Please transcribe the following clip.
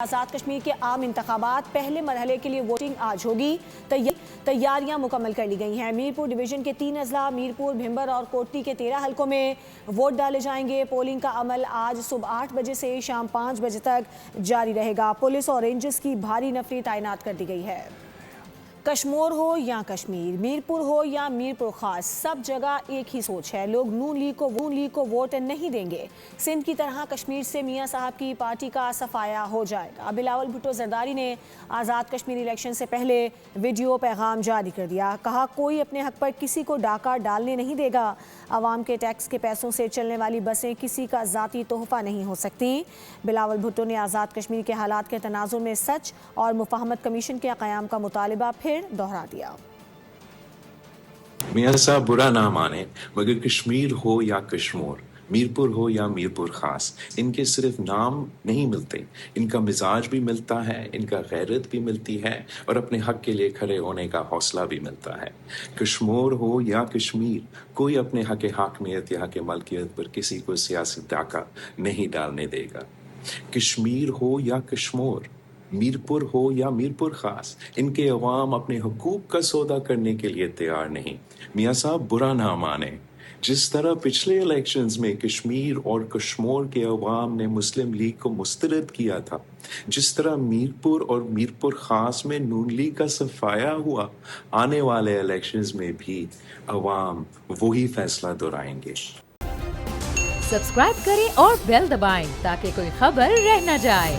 آزاد کشمیر کے عام انتخابات پہلے مرحلے کے لیے ووٹنگ آج ہوگی۔ تیاریاں مکمل کر لی گئی ہیں۔ میرپور ڈویژن کے 3 اضلاع میرپور، بھمبر اور کوٹی کے 13 حلقوں میں ووٹ ڈالے جائیں گے۔ پولنگ کا عمل آج صبح 8 بجے سے شام 5 بجے تک جاری رہے گا۔ پولیس اور رینجرز کی بھاری نفری تعینات کر دی گئی ہے۔ کشمور ہو یا کشمیر، میرپور ہو یا میرپور خاص، سب جگہ ایک ہی سوچ ہے، لوگ نون لیگ کو ووٹ نہیں دیں گے۔ سندھ کی طرح کشمیر سے میاں صاحب کی پارٹی کا صفایا ہو جائے گا۔ بلاول بھٹو زرداری نے آزاد کشمیر الیکشن سے پہلے ویڈیو پیغام جاری کر دیا، کہا کوئی اپنے حق پر کسی کو ڈاکہ ڈالنے نہیں دے گا۔ عوام کے ٹیکس کے پیسوں سے چلنے والی بسیں کسی کا ذاتی تحفہ نہیں ہو سکتی۔ بلاول بھٹو نے آزاد کشمیر کے حالات کے تناظر میں سچ اور مفاہمت کمیشن کے قیام کا مطالبہ پھر دہرا دیا۔ میاں صاحب برا نہ مانے، مگر کشمیر ہو یا کشمور، میرپور ہو یا میرپور خاص، ان کے صرف نام نہیں ملتے، ان کا مزاج بھی ملتا ہے، ان کا غیرت بھی ملتی ہے اور اپنے حق کے لیے کھڑے ہونے کا حوصلہ بھی ملتا ہے۔ کشمور ہو یا کشمیر، کوئی اپنے حق حاکمیت یا حق ملکیت پر کسی کو سیاسی ڈاکہ نہیں ڈالنے دے گا۔ کشمیر ہو یا کشمور، میرپور ہو یا میرپور خاص، ان کے عوام اپنے حقوق کا سودا کرنے کے لیے تیار نہیں۔ میاں صاحب برا نہ مانے، جس طرح پچھلے الیکشنز میں کشمیر اور کشمور کے عوام نے مسلم لیگ کو مسترد کیا تھا، جس طرح میرپور اور میرپور خاص میں نون لیگ کا صفایا ہوا، آنے والے الیکشنز میں بھی عوام وہی فیصلہ دہرائیں گے۔ سبسکرائب کریں اور بیل دبائیں تاکہ کوئی خبر رہ نہ جائے۔